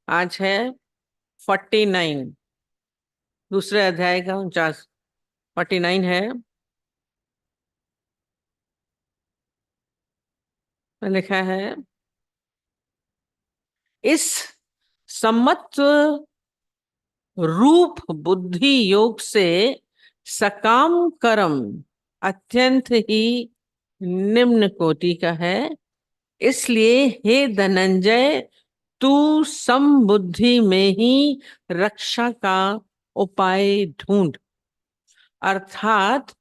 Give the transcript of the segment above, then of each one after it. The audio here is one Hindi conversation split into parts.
आज है 49, दूसरे अध्याय का 49। 49 है। में लिखा है, इस समत्व रूप बुद्धि योग से सकाम कर्म अत्यंत ही निम्न कोटि का है। इसलिए हे धनंजय, तू समबुद्धि में ही रक्षा का उपाय ढूंढ। अर्थात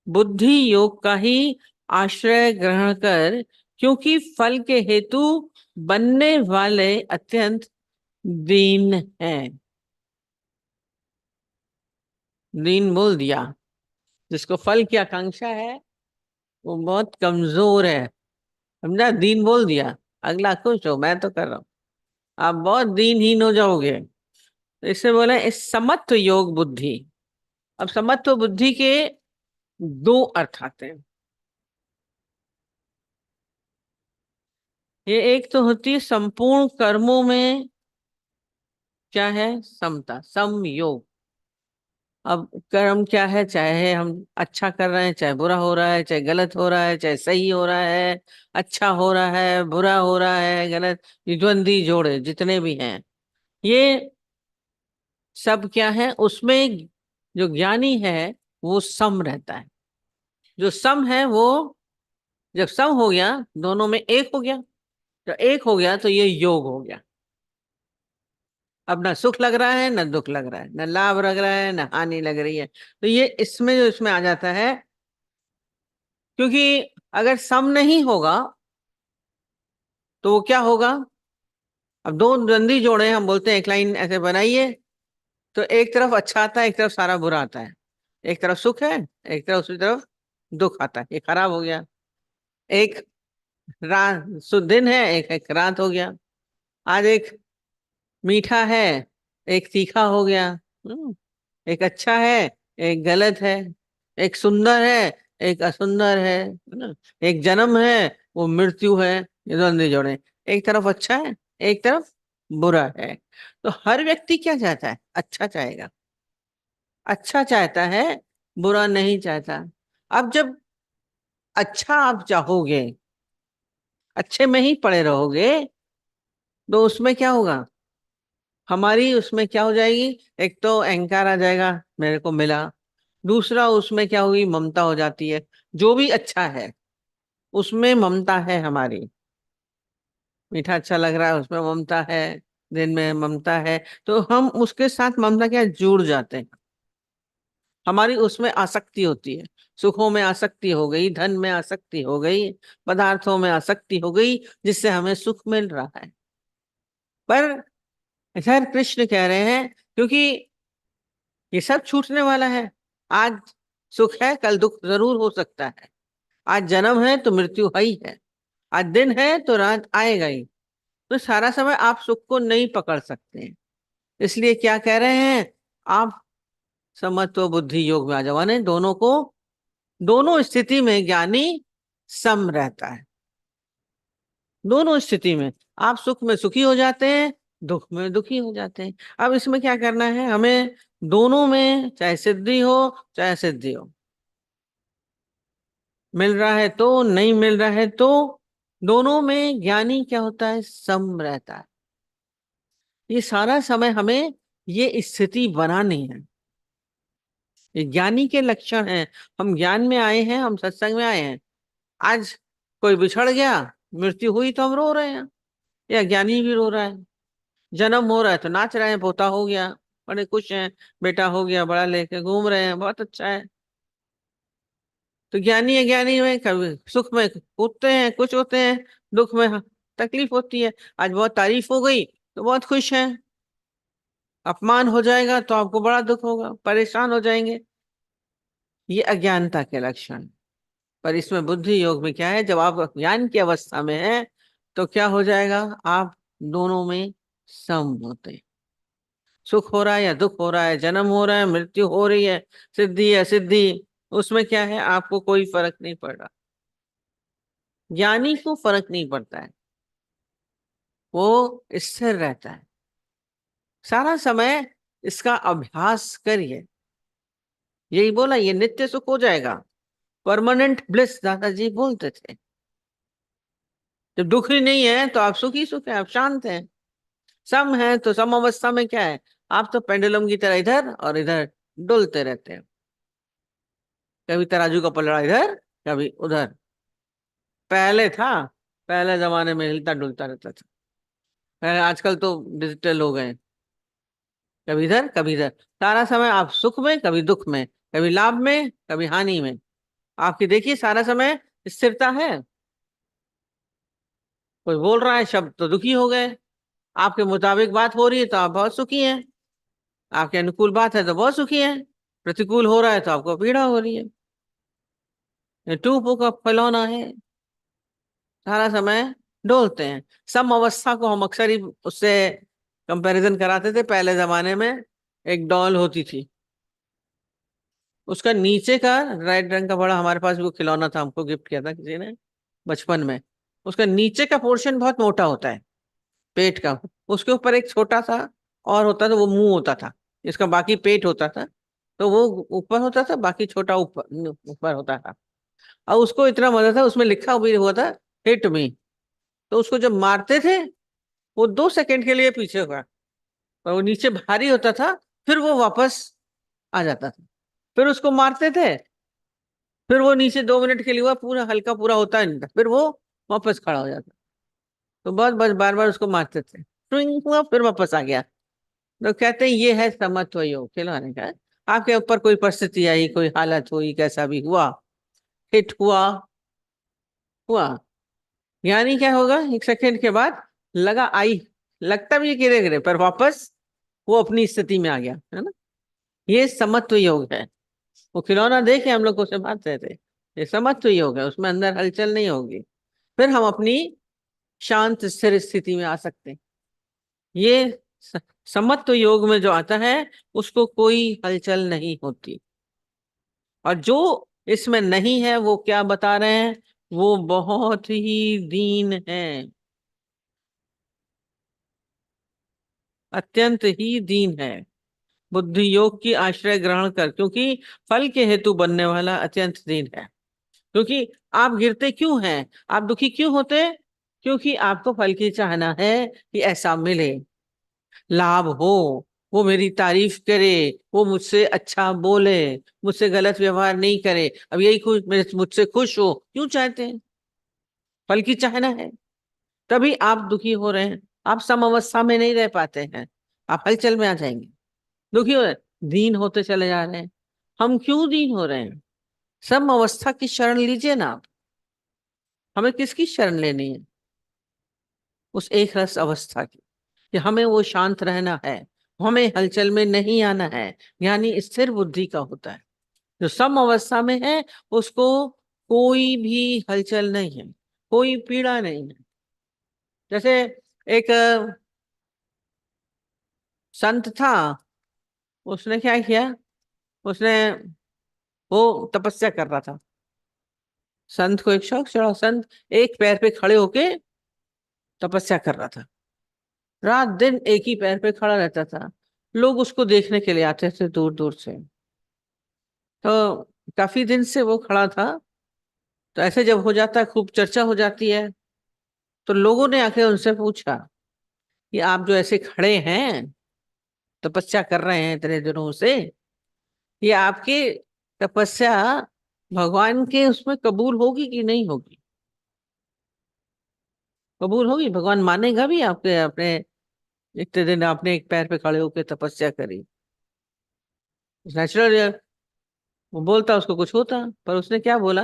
बुद्धि योग का ही आश्रय ग्रहण कर, क्योंकि फल के हेतु बनने वाले अत्यंत दीन हैं। दीन बोल दिया। जिसको फल की आकांक्षा है वो बहुत कमजोर है, समझा। दीन बोल दिया। अगला खुश हो, मैं तो कर रहा हूं, आप बहुत दीनहीन हो जाओगे। तो इससे बोले इस समत्व योग बुद्धि। अब समत्व बुद्धि के दो अर्थ आते हैं। ये एक तो होती है संपूर्ण कर्मों में क्या है, समता, समयोग। अब कर्म क्या है, चाहे हम अच्छा कर रहे हैं, चाहे बुरा हो रहा है, चाहे गलत हो रहा है, चाहे सही हो रहा है, अच्छा हो रहा है, बुरा हो रहा है, गलत, ये द्वंद्वी जोड़े जितने भी हैं, ये सब क्या है उसमें। जो ज्ञानी है वो सम रहता है। जो सम है वो, जब सम हो गया, दोनों में एक हो गया। जब एक हो गया तो ये योग हो गया। अब ना सुख लग रहा है, ना दुख लग रहा है, ना लाभ लग रहा है, ना हानि लग रही है। तो ये इसमें जो इसमें आ जाता है, क्योंकि अगर सम नहीं होगा तो वो क्या होगा। अब दो द्वंद्वी जोड़े, हम बोलते हैं एक लाइन ऐसे बनाइए, तो एक तरफ अच्छा आता है, एक तरफ सारा बुरा आता है। एक तरफ सुख है, एक तरफ दूसरी तरफ दुख आता है, ये खराब हो गया। एक रात दिन है, एक रात हो गया। आज एक मीठा है, एक तीखा हो गया। एक अच्छा है, एक गलत है। एक सुंदर है, एक असुंदर है ना। एक जन्म है, वो मृत्यु है। ये द्वंद्व जोड़े, एक तरफ अच्छा है, एक तरफ बुरा है। तो हर व्यक्ति क्या चाहता है, अच्छा चाहेगा, अच्छा चाहता है, बुरा नहीं चाहता। अब जब अच्छा आप चाहोगे, अच्छे में ही पड़े रहोगे, तो उसमें क्या होगा, हमारी उसमें क्या हो जाएगी। एक तो अहंकार आ जाएगा, मेरे को मिला। दूसरा उसमें क्या होगी, ममता हो जाती है। जो भी अच्छा है उसमें ममता है हमारी। मीठा अच्छा लग रहा है, उसमें ममता है। दिन में ममता है, तो हम उसके साथ ममता क्या जुड़ जाते हैं। हमारी उसमें आसक्ति होती है। सुखों में आसक्ति हो गई, धन में आसक्ति हो गई, पदार्थों में आसक्ति हो गई, जिससे हमें सुख मिल रहा है। पर इधर कृष्ण कह रहे हैं, क्योंकि ये सब छूटने वाला है। आज सुख है, कल दुख जरूर हो सकता है। आज जन्म है तो मृत्यु है ही है। आज दिन है तो रात आएगा ही। तो सारा समय आप सुख को नहीं पकड़ सकते हैं। इसलिए क्या कह रहे हैं, आप समत्व बुद्धि योग में आ जाओ। यानी दोनों को, दोनों स्थिति में ज्ञानी सम रहता है। दोनों स्थिति में आप सुख में सुखी हो जाते हैं, दुख में दुखी हो जाते हैं। अब इसमें क्या करना है हमें, दोनों में चाहे सिद्धि हो चाहे सिद्धि हो, मिल रहा है तो नहीं मिल रहा है तो, दोनों में ज्ञानी क्या होता है, सम रहता है। ये सारा समय हमें ये स्थिति बनानी है। ये ज्ञानी के लक्षण हैं। हम ज्ञान में आए हैं, हम सत्संग में आए हैं। आज कोई बिछड़ गया, मृत्यु हुई तो हम रो रहे हैं, या ज्ञानी भी रो रहा है। जन्म हो रहा है तो नाच रहे हैं, पोता हो गया, बड़े खुश हैं, बेटा हो गया, बड़ा लेके घूम रहे हैं, बहुत अच्छा है। तो ज्ञानी है, ज्ञानी में कभी सुख में कूदते हैं, खुश होते हैं, दुख में तकलीफ होती है। आज बहुत तारीफ हो गई तो बहुत खुश हैं, अपमान हो जाएगा तो आपको बड़ा दुख होगा, परेशान हो जाएंगे। ये अज्ञानता के लक्षण। पर इसमें बुद्धि योग में क्या है, जब आप ज्ञान की अवस्था में है तो क्या हो जाएगा, आप दोनों में सम होते हैं। सुख हो रहा है या दुख हो रहा है, जन्म हो रहा है, मृत्यु हो रही है, सिद्धि है सिद्धि, उसमें क्या है, आपको कोई फर्क नहीं पड़ रहा। ज्ञानी को फर्क नहीं पड़ता है। वो स्थिर रहता है। सारा समय इसका अभ्यास करिए। यही बोला, ये नित्य सुख हो जाएगा, परमानेंट ब्लिस दादाजी बोलते थे। जब दुख ही नहीं है तो आप सुखी सुख है, आप शांत हैं। सम है तो सम अवस्था में क्या है, आप तो पेंडुलम की तरह इधर और इधर डुलते रहते हैं। कभी तराजू का पलड़ा इधर, कभी उधर। पहले था, पहले जमाने में हिलता डुलता रहता था। पहले, आजकल तो डिजिटल हो गए, कभी इधर कभी इधर। सारा समय आप सुख में, कभी दुख में, कभी लाभ में, कभी हानि में। आपकी देखिए सारा समय स्थिरता है। कोई बोल रहा है शब्द तो दुखी हो गए, आपके मुताबिक बात हो रही है तो आप बहुत सुखी हैं, आपके अनुकूल बात है तो बहुत सुखी हैं, प्रतिकूल हो रहा है तो आपको पीड़ा हो रही है। ये टूपू का फैलाना है, सारा समय डोलते हैं। सम अवस्था को हम अक्सर ही उससे कंपैरिजन कराते थे। पहले जमाने में एक डॉल होती थी, उसका नीचे का रेड रंग का बड़ा, हमारे पास भी वो खिलौना था, हमको गिफ्ट किया था किसी ने बचपन में। उसका नीचे का पोर्शन बहुत मोटा होता है, पेट का। उसके ऊपर एक छोटा सा और होता था, वो मुंह होता था, इसका बाकी पेट होता था। तो वो ऊपर होता था, बाकी छोटा ऊपर ऊपर होता था। और उसको इतना मजा था, उसमें लिखा भी हुआ था हिट मी। तो उसको जब मारते थे, वो 2 सेकंड के लिए पीछे हुआ, और वो नीचे भारी होता था, फिर वो वापस आ जाता था। फिर उसको मारते थे, फिर वो नीचे 2 मिनट के लिए हुआ, पूरा हल्का पूरा होता नहीं था, फिर वो वापस खड़ा हो जाता। तो बस बस बार बार उसको मारते थे, स्विंग हुआ फिर वापस आ गया। तो कहते हैं ये है समत्व योग खिलौने का। आपके ऊपर कोई परिस्थिति आई, कोई हालत हुई, कैसा भी हुआ, हिट हुआ, हुआ, यानी क्या होगा, 1 सेकंड के बाद लगा आई, लगता भी है गिरे गिरे, पर वापस वो अपनी स्थिति में आ गया, है ना। ये समत्व योग है। वो खिलौना देखे हम लोग उसे बात रहे थे, ये समत्व योग है, उसमें अंदर हलचल नहीं होगी। फिर हम अपनी शांत स्थिर स्थिति में आ सकते हैं। ये समत्व योग में जो आता है, उसको कोई हलचल नहीं होती। और जो इसमें नहीं है, वो क्या बता रहे हैं, वो बहुत ही दीन है, अत्यंत ही दीन है। बुद्धि योग की आश्रय ग्रहण कर, क्योंकि फल के हेतु बनने वाला अत्यंत दीन है। क्योंकि आप गिरते क्यों हैं, आप दुखी क्यों होते, क्योंकि आपको फल की चाहना है कि ऐसा मिले, लाभ हो, वो मेरी तारीफ करे, वो मुझसे अच्छा बोले, मुझसे गलत व्यवहार नहीं करे, अब यही खुश, मुझसे खुश हो, क्यों चाहते हैं, फल की चाहना है। तभी आप दुखी हो रहे हैं, आप सम अवस्था में नहीं रह पाते हैं, आप हलचल में आ जाएंगे, दुखी हो रहे हैं, दीन होते चले जा रहे हैं। हम क्यों दीन हो रहे हैं, सम अवस्था की शरण लीजिए ना आप। हमें किसकी शरण लेनी है, उस एक रस अवस्था की, कि हमें वो शांत रहना है, हमें हलचल में नहीं आना है, यानी स्थिर बुद्धि का होता है। जो सम अवस्था में है, उसको कोई भी हलचल नहीं है, कोई पीड़ा नहीं है। जैसे एक संत था, उसने क्या किया, उसने, वो तपस्या कर रहा था। संत को एक शौक चढ़ा, संत एक पैर पे खड़े होके तपस्या कर रहा था, रात दिन एक ही पैर पे खड़ा रहता था। लोग उसको देखने के लिए आते थे दूर दूर से। तो काफी दिन से वो खड़ा था, तो ऐसे जब हो जाता है, खूब चर्चा हो जाती है, तो लोगों ने आके उनसे पूछा कि आप जो ऐसे खड़े हैं, तपस्या कर रहे हैं इतने दिनों से, ये आपकी तपस्या भगवान के उसमें कबूल होगी कि नहीं होगी। कबूल होगी, भगवान मानेगा भी आपके, अपने इतने दिन आपने एक पैर पे खड़े होकर तपस्या करी। नेचुरल, वो बोलता उसको कुछ होता, पर उसने क्या बोला,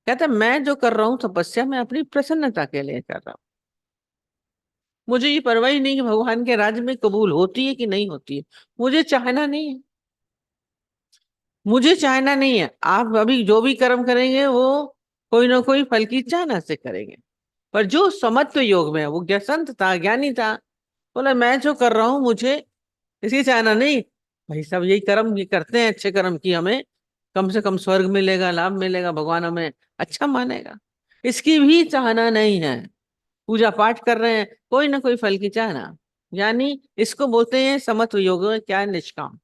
कहता मैं जो कर रहा हूँ तपस्या, मैं अपनी प्रसन्नता के लिए कर रहा हूँ, मुझे ये परवाह ही नहीं कि भगवान के राज्य में कबूल होती है कि नहीं होती है, मुझे चाहना नहीं है, मुझे चाहना नहीं है। आप अभी जो भी कर्म करेंगे वो कोई ना कोई फल की चाहना से करेंगे। पर जो समत्व योग में है, वो संत था, ज्ञानी था, बोला मैं जो कर रहा हूं, मुझे इसकी चाहना नहीं। भाई सब यही कर्म ये करते हैं, अच्छे कर्म की हमें कम से कम स्वर्ग मिलेगा, लाभ मिलेगा, भगवान हमें अच्छा मानेगा, इसकी भी चाहना नहीं है। पूजा पाठ कर रहे हैं, कोई ना कोई फल की चाहना। यानी इसको बोलते हैं समत्व योग, क्या है, निष्काम।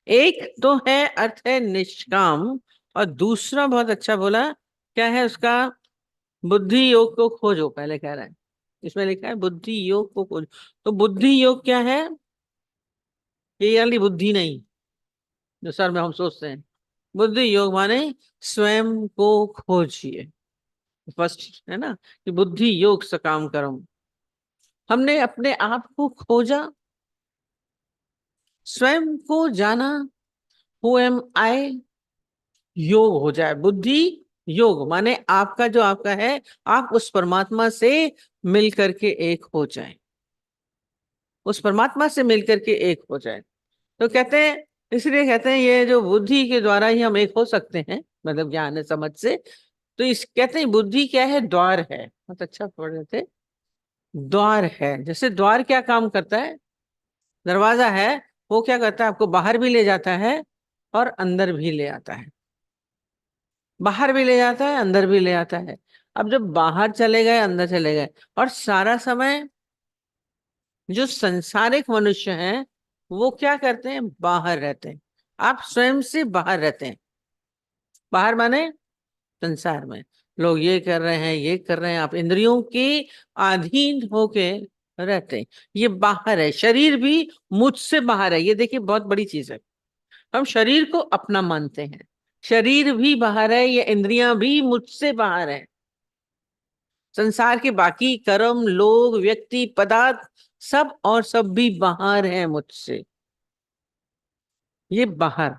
एक तो है अर्थ है निष्काम, और दूसरा बहुत अच्छा बोला, क्या है उसका, बुद्धि योग को खोजो, पहले कह रहा है। इसमें लिखा है बुद्धि योग को खोजो। तो बुद्धि योग क्या है? ये वाली बुद्धि नहीं जो सर में हम सोचते हैं। बुद्धि योग माने स्वयं को खोजिए। फर्स्ट है ना कि बुद्धि योग सकाम कर्म। हमने अपने आप को खोजा, स्वयं को जाना, हु एम आई, योग हो जाए। बुद्धि योग माने आपका जो आपका है, आप उस परमात्मा से मिल करके एक हो जाए, उस परमात्मा से मिलकर के एक हो जाए। तो कहते हैं, इसलिए कहते हैं ये जो बुद्धि के द्वारा ही हम एक हो सकते हैं, मतलब ज्ञान है समझ से। तो इस कहते हैं बुद्धि क्या है? द्वार है। बहुत अच्छा पढ़ रहे थे। द्वार है, जैसे द्वार क्या काम करता है? दरवाजा है, वो क्या करता है? आपको बाहर भी ले जाता है और अंदर भी ले आता है। बाहर भी ले जाता है, अंदर भी ले आता है। अब जब बाहर चले गए, अंदर चले गए, और सारा समय जो संसारिक मनुष्य हैं वो क्या करते हैं? बाहर रहते हैं। आप स्वयं से बाहर रहते हैं। बाहर माने संसार में लोग ये कर रहे हैं, ये कर रहे हैं, आप इंद्रियों के अधीन होके रहते हैं। ये बाहर है। शरीर भी मुझसे बाहर है। ये देखिए बहुत बड़ी चीज है। हम शरीर को अपना मानते हैं, शरीर भी बाहर है, ये इंद्रियां भी मुझसे बाहर है। संसार के बाकी कर्म, लोग, व्यक्ति, पदार्थ, सब और सब भी बाहर है मुझसे। ये बाहर।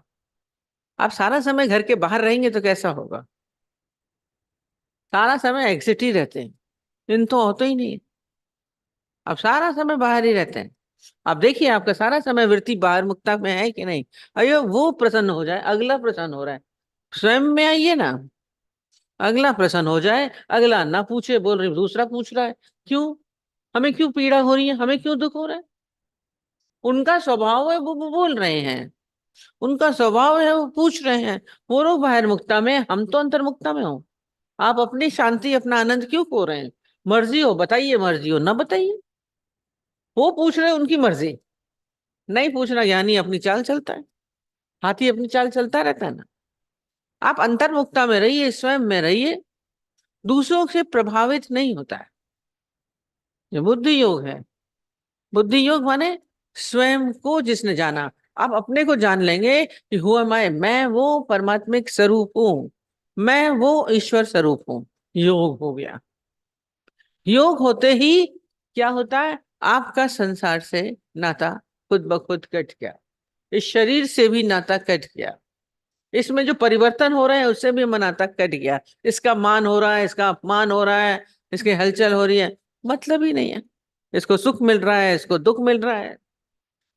आप सारा समय घर के बाहर रहेंगे तो कैसा होगा? सारा समय एग्जिट ही रहते हैं, दिन तो होते ही नहीं। आप सारा समय बाहर ही रहते हैं। आप देखिए आपका सारा समय वृत्ति बाहर मुक्ता में है कि नहीं? अयो वो प्रसन्न हो जाए, अगला प्रसन्न हो रहा है। स्वयं में आइए ना, अगला प्रसन्न हो जाए, अगला ना पूछे, बोल रही दूसरा पूछ रहा है। क्यों? हमें क्यों पीड़ा हो रही है, हमें क्यों दुख हो रहा है? उनका स्वभाव है, वो बोल रहे हैं। उनका स्वभाव है, वो पूछ रहे हैं। वो लोग बाहर मुक्ता में, हम तो अंतर मुक्ता में हो। आप अपनी शांति, अपना आनंद क्यों खो रहे हैं? मर्जी हो बताइए, मर्जी हो ना बताइए। वो पूछ रहे हैं, उनकी मर्जी। नहीं पूछना, ज्ञानी अपनी चाल चलता है। हाथी अपनी चाल चलता रहता है ना। आप अंतर्मुक्ता में रहिए, स्वयं में रहिए, दूसरों से प्रभावित नहीं होता है। ये बुद्धि योग है। बुद्धि योग माने स्वयं को जिसने जाना। आप अपने को जान लेंगे कि हुआ मैं वो परमात्मिक स्वरूप हूं, मैं वो ईश्वर स्वरूप हूं। योग हो गया। योग होते ही क्या होता है? आपका संसार से नाता खुद ब खुद कट गया। इस शरीर से भी नाता कट गया। इसमें जो परिवर्तन हो रहे हैं उससे भी नाता कट गया। इसका मान हो रहा है, इसका अपमान हो रहा है, इसकी हलचल हो रही है, मतलब ही नहीं है। इसको सुख मिल रहा है, इसको दुख मिल रहा है,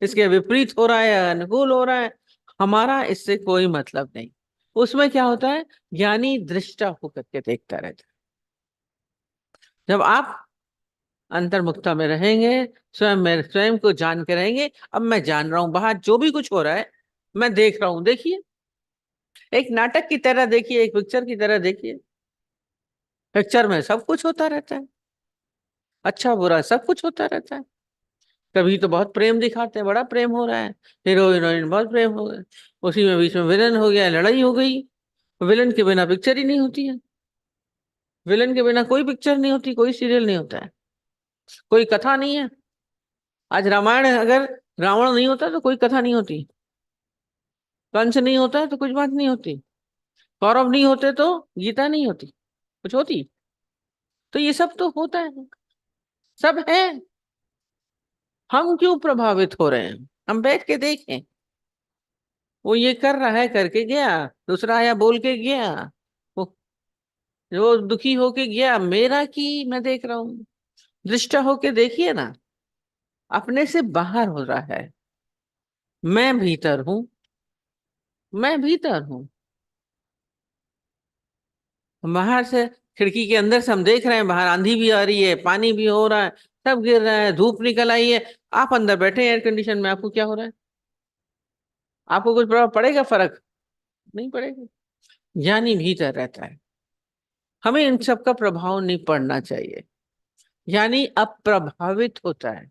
इसके विपरीत हो रहा है, अनुकूल हो रहा है, हमारा इससे कोई मतलब नहीं। उसमें क्या होता है? ज्ञानी दृष्टा होकर के देखता रहता है। जब आप अंतर्मुक्ता में रहेंगे, स्वयं में स्वयं को जान के रहेंगे, अब मैं जान रहा हूं बाहर जो भी कुछ हो रहा है, मैं देख रहा हूं। देखिए एक नाटक की तरह देखिए, एक पिक्चर की तरह देखिए। पिक्चर में सब कुछ होता रहता है, अच्छा बुरा सब कुछ होता रहता है। कभी तो बहुत प्रेम दिखाते हैं, बड़ा प्रेम हो रहा है, हीरो हीरोइन बहुत प्रेम हो गए, उसी में बीच में विलन हो गया, लड़ाई हो गई। विलन के बिना पिक्चर ही नहीं होती है। विलन के बिना कोई पिक्चर नहीं होती, कोई सीरियल नहीं होता है, कोई कथा नहीं है। आज रामायण अगर रावण नहीं होता तो कोई कथा नहीं होती, कंस नहीं होता है तो कुछ बात नहीं होती, कौरव नहीं होते तो गीता नहीं होती, कुछ होती? तो ये सब तो होता है, सब है। हम क्यों प्रभावित हो रहे हैं? हम बैठ के देखें, वो ये कर रहा है करके गया, दूसरा आया बोल के गया, वो जो दुखी होके गया, मेरा की मैं देख रहा हूं। दृष्टा होके देखिए ना, अपने से बाहर हो रहा है। मैं भीतर हूं, मैं भीतर हूं। बाहर से खिड़की के अंदर से हम देख रहे हैं, बाहर आंधी भी आ रही है, पानी भी हो रहा है, सब गिर रहा है, धूप निकल आई है। आप अंदर बैठे एयर कंडीशन में, आपको क्या हो रहा है? आपको कुछ प्रभाव पड़ेगा? फर्क नहीं पड़ेगा। ज्ञानी भीतर रहता है। हमें इन सब का प्रभाव नहीं पड़ना चाहिए। यानी अब प्रभावित होता है,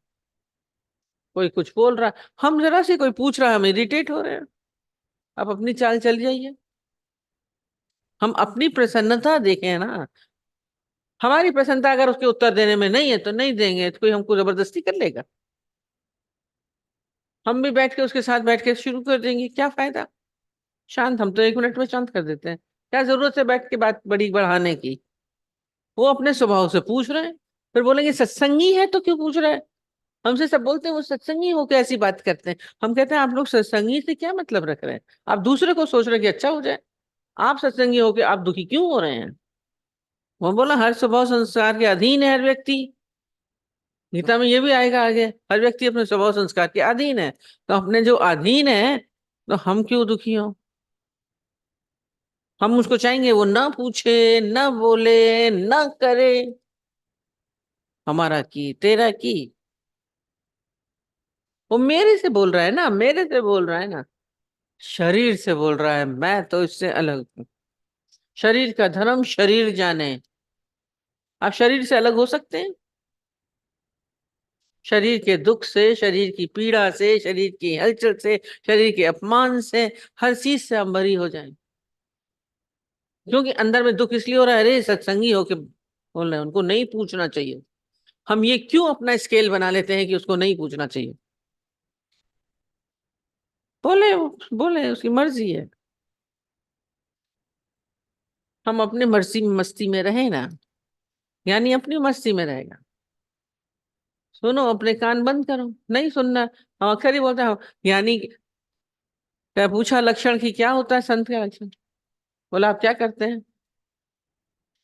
कोई कुछ बोल रहा है, हम जरा से कोई पूछ रहा है, हम इरिटेट हो रहे हैं। आप अपनी चाल चल जाइए, हम अपनी प्रसन्नता देखें ना। हमारी प्रसन्नता अगर उसके उत्तर देने में नहीं है तो नहीं देंगे, तो कोई हमको जबरदस्ती कर लेगा। हम भी बैठ के उसके साथ बैठ के शुरू कर देंगे, क्या फायदा। शांत, हम तो 1 मिनट में शांत कर देते हैं। क्या जरूरत है बैठ के बात बड़ी बढ़ाने की। वो अपने स्वभाव से पूछ रहे हैं, फिर बोलेंगे सत्संगी है तो क्यों पूछ रहा है। हमसे सब बोलते हैं वो सत्संगी होकर ऐसी बात करते हैं। हम कहते हैं आप लोग सत्संगी से क्या मतलब रख रहे हैं। आप दूसरे को सोच रहे हैं कि अच्छा हो जाए। आप सत्संगी होकर आप दुखी क्यों हो रहे हैं। वो बोला हर स्वभाव संस्कार के अधीन है हर व्यक्ति। गीता में ये भी आएगा आगे, हर व्यक्ति अपने स्वभाव संस्कार के अधीन है। तो अपने जो अधीन है, तो हम क्यों दुखी हो। हम उसको चाहेंगे वो ना पूछे, ना बोले, ना करे। हमारा की तेरा की। वो मेरे से बोल रहा है ना, मेरे से बोल रहा है ना। शरीर से बोल रहा है, मैं तो इससे अलग हूं। शरीर का धर्म शरीर जाने। आप शरीर से अलग हो सकते हैं। शरीर के दुख से, शरीर की पीड़ा से, शरीर की हलचल से, शरीर के अपमान से, हर चीज से हम बरी हो जाएं। क्योंकि अंदर में दुख इसलिए हो रहा है, अरे सत्संगी होके बोल रहे हैं उनको नहीं पूछना चाहिए। हम ये क्यों अपना स्केल बना लेते हैं कि उसको नहीं पूछना चाहिए। बोले, बोले उसकी मर्जी है। हम अपने मर्जी मस्ती में रहे ना, यानी अपनी मस्ती में रहेगा। सुनो, अपने कान बंद करो, नहीं सुनना। हम अक्सर ही बोलते हैं यानी। क्या पूछा लक्षण की क्या होता है संत का लक्षण। बोला आप क्या करते हैं।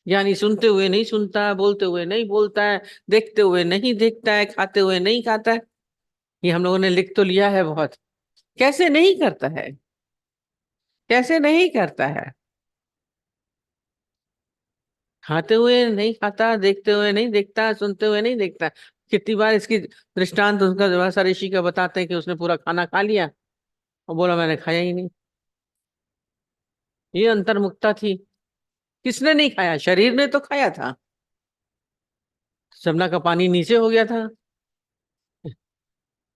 यानी सुनते हुए नहीं सुनता, बोलते हुए नहीं बोलता है, देखते हुए नहीं देखता है, खाते हुए नहीं खाता है। ये हम लोगों ने लिख तो लिया है बहुत। कैसे नहीं करता है, कैसे नहीं करता है। खाते हुए नहीं खाता, देखते हुए नहीं देखता, सुनते हुए नहीं देखता। कितनी बार इसकी दृष्टांत उसका व्यासा ऋषि का बताते हैं कि उसने पूरा खाना खा लिया और बोला मैंने खाया ही नहीं। ये अंतर्मुखता थी। किसने नहीं खाया, शरीर ने तो खाया था। जमुना का पानी नीचे हो गया था।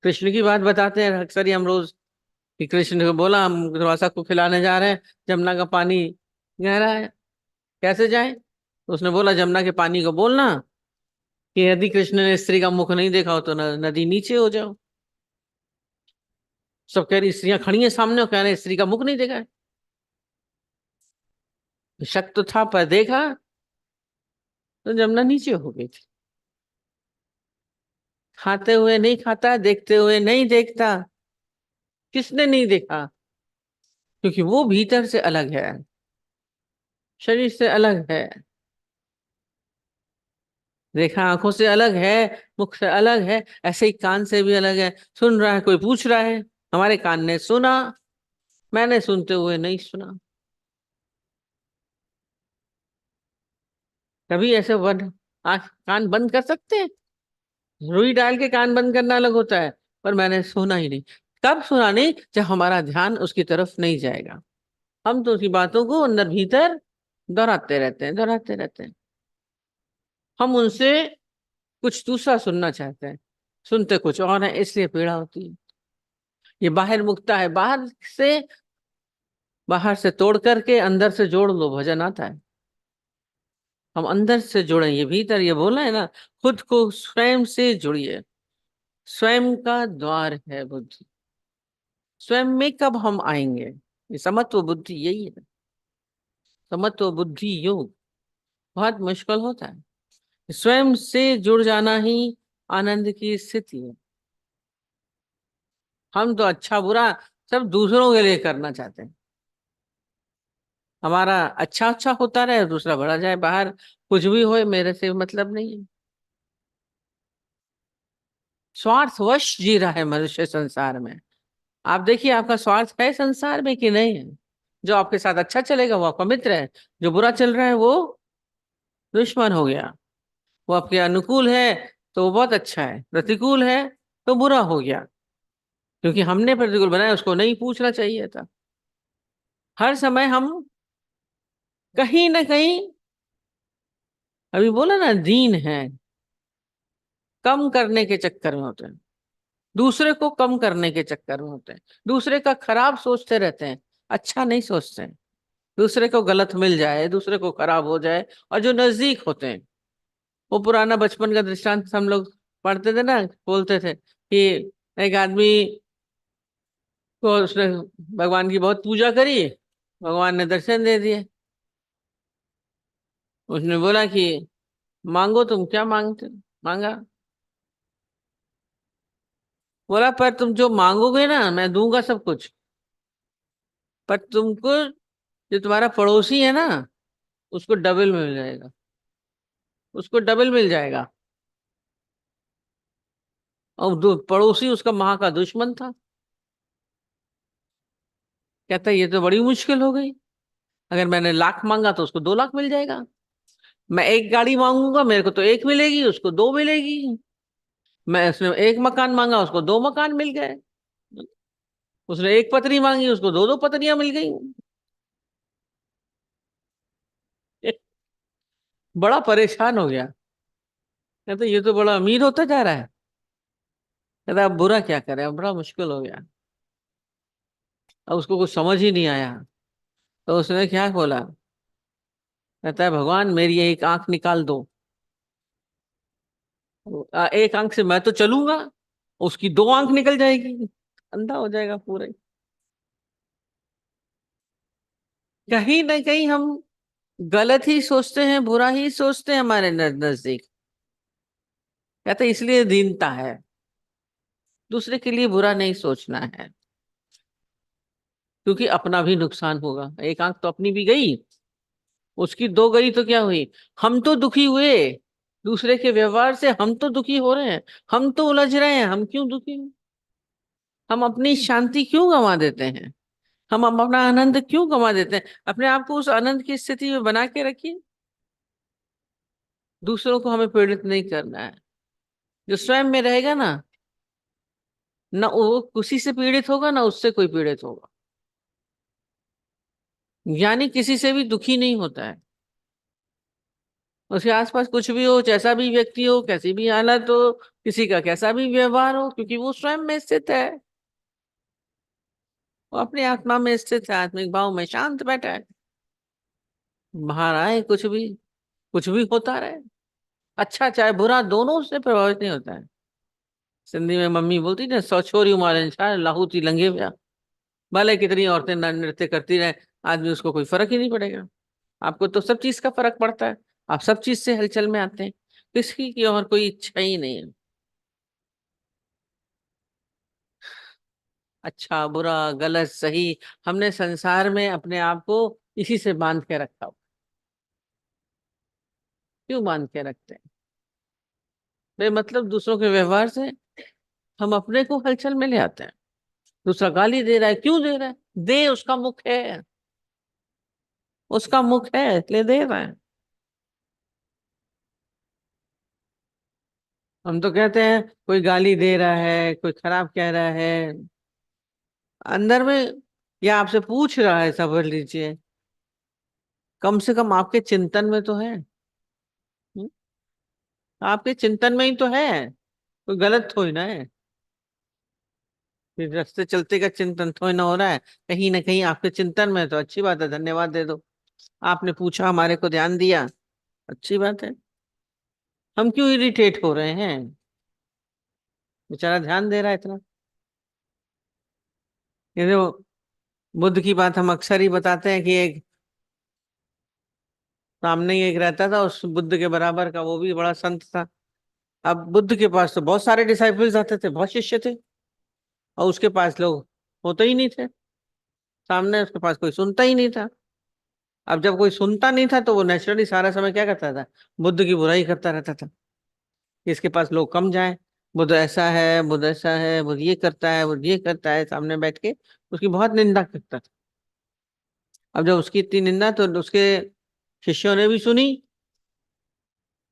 कृष्ण की बात बताते हैं अक्सर ही हम रोज, कि कृष्ण को बोला हम दुर्वासा को खिलाने जा रहे हैं, जमुना का पानी गहरा है, कैसे जाए। तो उसने बोला जमुना के पानी को बोलना कि यदि कृष्ण ने स्त्री का मुख नहीं देखा हो तो नदी नीचे हो जाओ। सब कह रही स्त्रियां खड़ी हैं सामने और कह रहे हैं स्त्री का मुख नहीं देखा है। शक तो था पर देखा तो जमुना नीचे हो गई थी। खाते हुए नहीं खाता, देखते हुए नहीं देखता। किसने नहीं देखा, क्योंकि वो भीतर से अलग है, शरीर से अलग है। देखा आंखों से अलग है, मुख से अलग है, ऐसे ही कान से भी अलग है। सुन रहा है, कोई पूछ रहा है, हमारे कान ने सुना, मैंने सुनते हुए नहीं सुना। कभी ऐसे बंद, आंख कान बंद कर सकते हैं। रुई डाल के कान बंद करना अलग होता है। पर मैंने सुना ही नहीं। कब सुना नहीं, जब हमारा ध्यान उसकी तरफ नहीं जाएगा। हम तो उसकी बातों को अंदर भीतर दोहराते रहते हैं, दोहराते रहते हैं। हम उनसे कुछ दूसरा सुनना चाहते हैं, सुनते कुछ और है, इसलिए पीड़ा होती है। ये बाहर मुक्ता है, बाहर से तोड़ करके अंदर से जोड़ लो, भजन आता है। हम अंदर से जुड़े, ये भीतर ये बोला है ना, खुद को स्वयं से जुड़िए। स्वयं का द्वार है बुद्धि। स्वयं में कब हम आएंगे। ये समत्व बुद्धि यही है। समत्व बुद्धि योग बहुत मुश्किल होता है। स्वयं से जुड़ जाना ही आनंद की स्थिति है। हम तो अच्छा बुरा सब दूसरों के लिए करना चाहते हैं। हमारा अच्छा अच्छा होता रहे, दूसरा बढ़ा जाए, बाहर कुछ भी होए, मेरे से मतलब नहीं है। स्वार्थवश जी रहा है मनुष्य संसार में। आप देखिए आपका स्वार्थ है संसार में कि नहीं है। जो आपके साथ अच्छा चलेगा वो आपका मित्र है, जो बुरा चल रहा है वो दुश्मन हो गया। वो आपके अनुकूल है तो वो बहुत अच्छा है, प्रतिकूल है तो बुरा हो गया। क्योंकि हमने प्रतिकूल बनाया, उसको नहीं पूछना चाहिए था। हर समय हम कहीं ना कहीं अभी बोला ना, दीन है, कम करने के चक्कर में होते हैं, दूसरे को कम करने के चक्कर में होते हैं, दूसरे का खराब सोचते रहते हैं, अच्छा नहीं सोचते हैं। दूसरे को गलत मिल जाए, दूसरे को खराब हो जाए। और जो नजदीक होते हैं, वो पुराना बचपन का दृष्टांत हम लोग पढ़ते थे ना, बोलते थे कि एक आदमी को, उसने भगवान की बहुत पूजा करी, भगवान ने दर्शन दे दिए। उसने बोला कि मांगो, तुम क्या मांगते मांगा। बोला पर तुम जो मांगोगे ना, मैं दूंगा सब कुछ, पर तुमको, जो तुम्हारा पड़ोसी है ना, उसको डबल मिल जाएगा, उसको डबल मिल जाएगा। और पड़ोसी उसका माँ का दुश्मन था। कहता है ये तो बड़ी मुश्किल हो गई, अगर मैंने लाख मांगा तो उसको 2 लाख मिल जाएगा, मैं एक गाड़ी मांगूंगा मेरे को तो एक मिलेगी, उसको दो मिलेगी। मैं उसने एक मकान मांगा, उसको 2 मकान मिल गए। उसने एक पत्नी मांगी, उसको दो दो पत्नियां मिल गई। बड़ा परेशान हो गया। कहते ये तो बड़ा अमीर होता जा रहा है। कहता अब बुरा क्या करे, अब बड़ा मुश्किल हो गया। अब उसको कुछ समझ ही नहीं आया। तो उसने क्या बोला, कहता है भगवान मेरी एक आंख निकाल दो। एक आंख से मैं तो चलूंगा, उसकी 2 आंख निकल जाएगी, अंधा हो जाएगा पूरा ही। कहीं ना कहीं हम गलत ही सोचते हैं, बुरा ही सोचते हैं हमारे नजदीक। कहते इसलिए दीनता है, दूसरे के लिए बुरा नहीं सोचना है, क्योंकि अपना भी नुकसान होगा। एक आंख तो अपनी भी गई, उसकी 2 गई तो क्या हुई, हम तो दुखी हुए, दूसरे के व्यवहार से हम तो दुखी हो रहे हैं, हम तो उलझ रहे हैं, हम क्यों दुखी हैं? हम अपनी शांति क्यों गंवा देते हैं? हम अपना आनंद क्यों गंवा देते हैं? अपने आप को उस आनंद की स्थिति में बना के रखिए। दूसरों को हमें पीड़ित नहीं करना है। जो स्वयं में रहेगा ना, ना वो किसी से पीड़ित होगा, ना उससे कोई पीड़ित होगा। यानी किसी से भी दुखी नहीं होता है। उसके आसपास कुछ भी हो, जैसा भी व्यक्ति हो, कैसी भी हालत हो, किसी का कैसा भी व्यवहार हो, क्योंकि वो स्वयं में स्थित है, वो अपनी आत्मा में स्थित है, आत्मिक भाव में शांत बैठा है। बाहर आए कुछ भी होता रहे, अच्छा चाहे बुरा, दोनों उससे प्रभावित नहीं होता है। सिंधी में मम्मी बोलती ना, सौ छोरी मारे छा लाहौती लंघे व्या। भले कितनी औरतें नृत्य करती रहे, आदमी उसको कोई फर्क ही नहीं पड़ेगा। आपको तो सब चीज का फर्क पड़ता है, आप सब चीज से हलचल में आते हैं, किसी की और कोई इच्छा ही नहीं है। अच्छा बुरा गलत सही, हमने संसार में अपने आप को इसी से बांध के रखा हो। क्यों बांध के रखते हैं? बेमतलब दूसरों के व्यवहार से हम अपने को हलचल में ले आते हैं। दूसरा गाली दे रहा है, क्यों दे रहा है? दे, उसका मुख है, उसका मुख है इसलिए दे रहा है। हम तो कहते हैं कोई गाली दे रहा है, कोई खराब कह रहा है, अंदर में या आपसे पूछ रहा है, समझ लीजिए, कम से कम आपके चिंतन में तो है। हम्म? आपके चिंतन में ही तो है, कोई गलत थोड़ी ना है। फिर रास्ते चलते का चिंतन थोड़ी ना हो रहा है, कहीं ना कहीं आपके चिंतन में है, तो अच्छी बात है, धन्यवाद दे दो। आपने पूछा, हमारे को ध्यान दिया, अच्छी बात है। हम क्यों इरिटेट हो रहे हैं? बेचारा ध्यान दे रहा है इतना। ये जो बुद्ध की बात हम अक्सर ही बताते हैं कि एक सामने ही एक रहता था, उस बुद्ध के बराबर का, वो भी बड़ा संत था। अब बुद्ध के पास तो बहुत सारे डिसाइपल्स आते थे, बहुत शिष्य थे, और उसके पास लोग होते ही नहीं थे, सामने उसके पास कोई सुनता ही नहीं था। अब जब कोई सुनता नहीं था, तो वो नेचुरली सारा समय क्या करता था, बुद्ध की बुराई करता रहता था, कि इसके पास लोग कम जाएं, बुद्ध ऐसा है, बुद्ध ऐसा है, बुद्ध ये करता है, बुद्ध ये करता है, सामने बैठ के उसकी बहुत निंदा करता था। अब जब उसकी इतनी निंदा, तो उसके शिष्यों ने भी सुनी,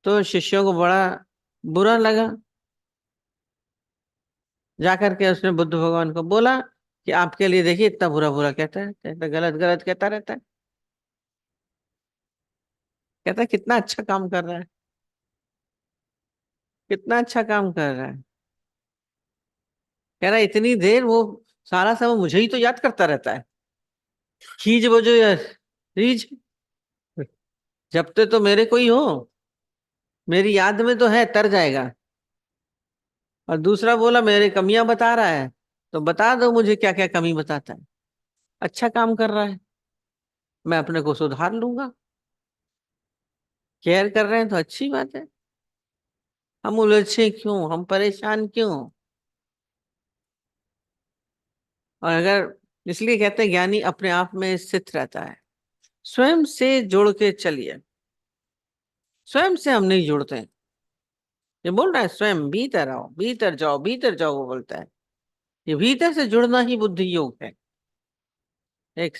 तो शिष्यों को बड़ा बुरा लगा। जाकर के उसने बुद्ध भगवान को बोला कि आपके लिए देखिए इतना बुरा बुरा कहता है, कहता गलत गलत कहता रहता है। कहता है कितना अच्छा काम कर रहा है, कितना अच्छा काम कर रहा है। कह रहा है इतनी देर वो सारा समय मुझे ही तो याद करता रहता है। खींच वो जो रीझ जपते तो मेरे को ही हो, मेरी याद में तो है, तर जाएगा। और दूसरा बोला मेरे कमियां बता रहा है, तो बता दो मुझे क्या क्या कमी बताता है। अच्छा काम कर रहा है, मैं अपने को सुधार लूंगा। केयर कर रहे हैं तो अच्छी बात है। हम उलझे क्यों, हम परेशान क्यों? और अगर, इसलिए कहते हैं ज्ञानी अपने आप में स्थित रहता है। स्वयं से जुड़ के चलिए। स्वयं से हम नहीं जुड़ते हैं। ये बोल रहा है स्वयं भीतर आओ, भीतर जाओ, भीतर जाओ, वो बोलता है। ये भीतर से जुड़ना ही बुद्धि योग है। एक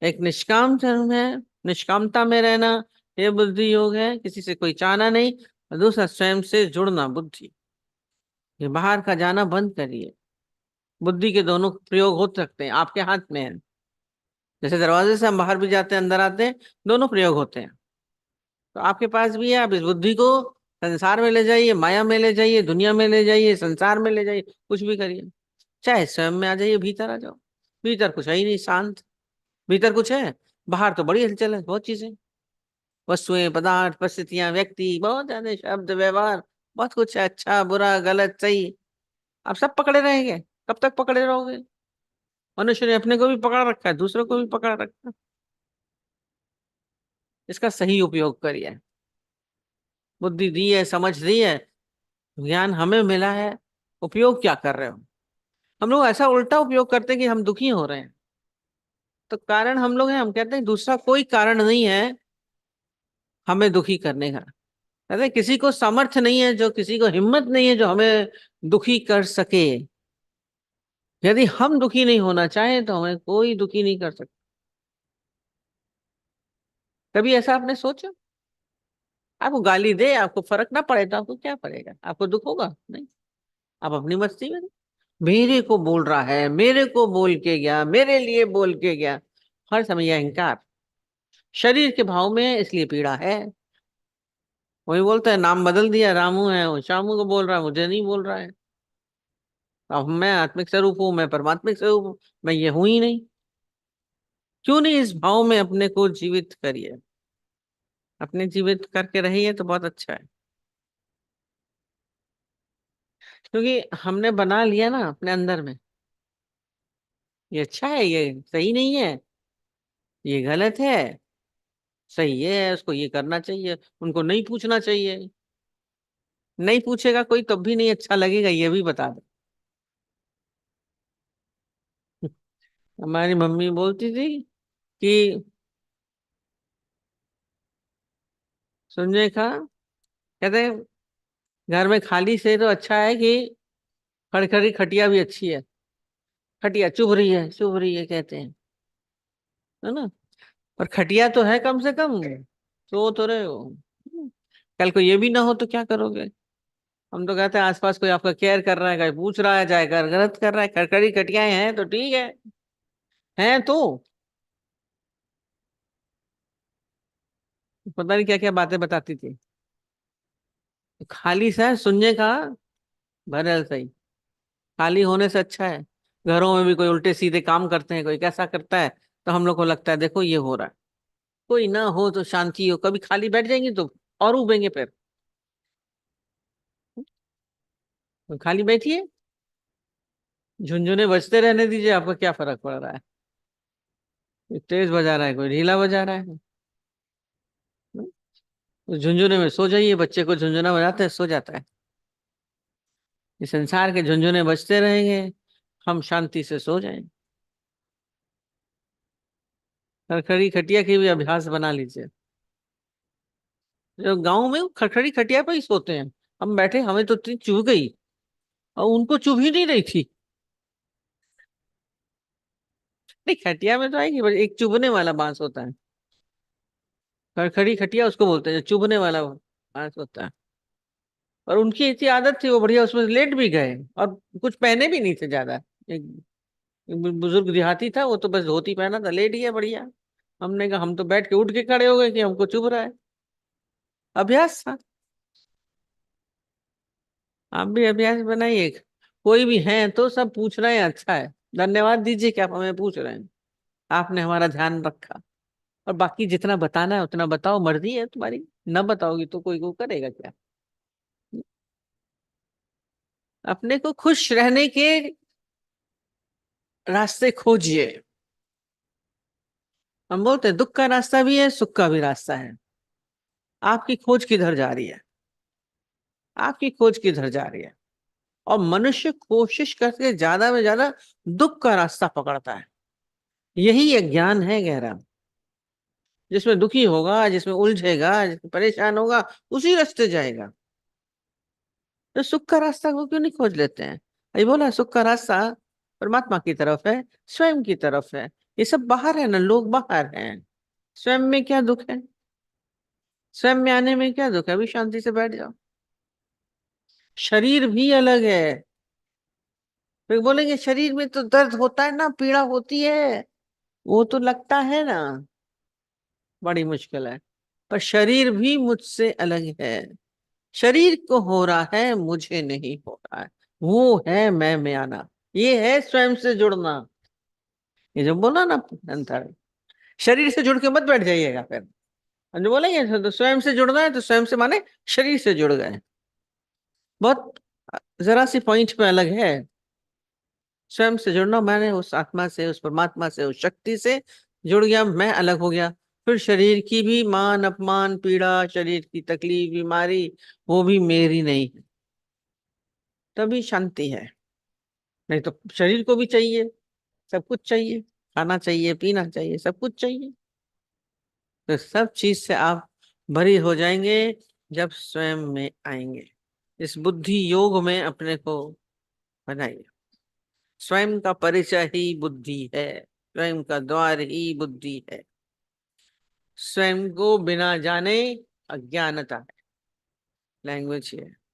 एक निष्काम धर्म है, निष्कामता में रहना, ये बुद्धि योग है, किसी से कोई चाहना नहीं। और दूसरा स्वयं से जुड़ना बुद्धि। ये बाहर का जाना बंद करिए। बुद्धि के दोनों प्रयोग हो सकते हैं, आपके हाथ में है। जैसे दरवाजे से हम बाहर भी जाते हैं अंदर आते हैं, दोनों प्रयोग होते हैं। तो आपके पास भी है, आप इस बुद्धि को संसार में ले जाइए, माया में ले जाइए, दुनिया में ले जाइए, संसार में ले जाइए, कुछ भी करिए। चाहे स्वयं में आ जाइए, भीतर आ जाओ। भीतर कुछ है ही नहीं, शांत। भीतर कुछ है, बाहर तो बड़ी हलचल है, बहुत चीजें, वस्तुएं, पदार्थ, परिस्थितियां, व्यक्ति, बहुत ज्यादा शब्द, व्यवहार, बहुत कुछ है, अच्छा बुरा गलत सही। आप सब पकड़े रहेंगे, कब तक पकड़े रहोगे? मनुष्य ने अपने को भी पकड़ रखा है, दूसरों को भी पकड़ रखा है। इसका सही उपयोग करिए। बुद्धि दी है, समझ दी है, ज्ञान हमें मिला है, उपयोग क्या कर रहे हो? हम लोग ऐसा उल्टा उपयोग करते हैं कि हम दुखी हो रहे हैं। तो कारण हम लोग हैं, हम कहते हैं दूसरा कोई कारण नहीं है हमें दुखी करने का। कहते हैं किसी को सामर्थ्य नहीं है, जो किसी को हिम्मत नहीं है जो हमें दुखी कर सके। यदि हम दुखी नहीं होना चाहें तो हमें कोई दुखी नहीं कर सकता। कभी ऐसा आपने सोचा? आपको गाली दे, आपको फर्क ना पड़े तो आपको क्या पड़ेगा? आपको दुख होगा नहीं? आप अपनी मस्ती में, मेरे को बोल रहा है, मेरे को बोल के गया, मेरे लिए बोल के गया। हर समय यह अहंकार शरीर के भाव में है, इसलिए पीड़ा है। वही बोलता है नाम बदल दिया, रामू है, वो श्यामू को बोल रहा है, मुझे नहीं बोल रहा है। अब मैं आत्मिक स्वरूप हूँ, मैं परमात्मिक स्वरूप हूँ, मैं ये हूं ही नहीं। क्यों नहीं इस भाव में अपने को जीवित करिए? अपने जीवित करके रहिए तो बहुत अच्छा है। क्योंकि हमने बना लिया ना अपने अंदर में, ये अच्छा है, ये सही नहीं है, ये गलत है, सही है, उसको ये करना चाहिए, उनको नहीं पूछना चाहिए। नहीं पूछेगा कोई तब भी नहीं अच्छा लगेगा, ये भी बता दे। हमारी मम्मी बोलती थी कि संजय खा, कहते हैं घर में खाली से तो अच्छा है कि खड़खड़ी खटिया भी अच्छी है। खटिया चुभ रही है, चुभ रही है कहते हैं, है ना? पर खटिया तो है कम से कम, सो तो रहे हो। कल को ये भी ना हो तो क्या करोगे? हम तो कहते हैं आसपास कोई आपका केयर कर रहा है, कोई पूछ रहा है, चाहे घर गलत कर रहा है, खड़खड़ी खटियाएं हैं तो ठीक है। हैं तो पता नहीं क्या क्या बातें बताती थी। खाली सा है, सुनने का भरल सही। खाली होने से अच्छा है। घरों में भी कोई उल्टे सीधे काम करते हैं, कोई कैसा करता है, तो हम लोग को लगता है देखो ये हो रहा है। कोई ना हो तो शांति हो, कभी खाली बैठ जाएंगे तो और उबेंगे फिर। तो खाली बैठिए, झुनझुने बजते रहने दीजिए, आपको क्या फर्क पड़ रहा है? कोई तेज बजा रहा है, कोई ढीला बजा रहा है। तो झुनझुने में सो जाइए, बच्चे को झुनझुना बजाते हैं सो जाता है। इस संसार के झुनझुने बजते रहेंगे, हम शांति से सो जाएं। खड़खड़ी खटिया की भी अभ्यास बना लीजिए। जो गांव में वो खड़खड़ी खटिया पे ही सोते हैं। हम बैठे, हमें तो इतनी चुभ गई, और उनको चुभ ही नहीं रही थी। नहीं, खटिया में तो आएगी, बस एक चुभने वाला बांस होता है। खड़खड़ी खटिया उसको बोलते हैं, जो चुभने वाला बांस होता है। और उनकी इतनी आदत थी, वो बढ़िया उसमें लेट भी गए, और कुछ पहने भी नहीं थे ज्यादा। एक एक बुजुर्ग देहाती था, वो तो बस धोती पहना था, लेट गया बढ़िया। हमने कहा हम तो बैठ के उठ के खड़े हो गए कि हमको चुभ रहा है। अभ्यास था। आप भी अभ्यास बनाइए। कोई भी है तो सब पूछ रहे हैं, अच्छा है, धन्यवाद दीजिए कि आप हमें पूछ रहे हैं, आपने हमारा ध्यान रखा। और बाकी जितना बताना है उतना बताओ, मर्जी है तुम्हारी, न बताओगी तो कोई को करेगा क्या। अपने को खुश रहने के रास्ते खोजिए। हम बोलते हैं दुख का रास्ता भी है, सुख का भी रास्ता है। आपकी खोज किधर जा रही है? आपकी खोज किधर जा रही है? और मनुष्य कोशिश करके ज्यादा में ज्यादा दुख का रास्ता पकड़ता है। यही अज्ञान है गहरा। जिसमें दुखी होगा, जिसमें उलझेगा, जिसमें परेशान होगा, उसी रास्ते जाएगा। तो सुख का रास्ता को क्यों नहीं खोज लेते हैं? ये बोला सुख का रास्ता परमात्मा की तरफ है, स्वयं की तरफ है। ये सब बाहर है ना, लोग बाहर हैं। स्वयं में क्या दुख है? स्वयं में आने में क्या दुख है? अभी शांति से बैठ जाओ। शरीर भी अलग है। फिर बोलेंगे शरीर में तो दर्द होता है ना, पीड़ा होती है, वो तो लगता है ना, बड़ी मुश्किल है। पर शरीर भी मुझसे अलग है। शरीर को हो रहा है, मुझे नहीं हो रहा है। वो है मैं में आना। ये है स्वयं से जुड़ना। ये जो बोला ना अंतर, शरीर से जुड़ के मत बैठ जाइएगा फिर। हम जो बोलेंगे तो स्वयं से जुड़ना है, तो स्वयं से माने शरीर से जुड़ गए। बहुत जरा सी पॉइंट पे अलग है। स्वयं से जुड़ना मैंने उस आत्मा से, उस परमात्मा से, उस शक्ति से जुड़ गया, मैं अलग हो गया। फिर शरीर की भी मान अपमान पीड़ा, शरीर की तकलीफ बीमारी, वो भी मेरी नहीं है। तभी शांति है। नहीं तो शरीर को भी चाहिए, सब कुछ चाहिए, खाना चाहिए, पीना चाहिए, सब कुछ चाहिए। तो सब चीज से आप भरी हो जाएंगे जब स्वयं में आएंगे। इस बुद्धि योग में अपने को बनाइए। स्वयं का परिचय ही बुद्धि है, स्वयं का द्वार ही बुद्धि है। स्वयं को बिना जाने अज्ञानता है। लैंग्वेज है।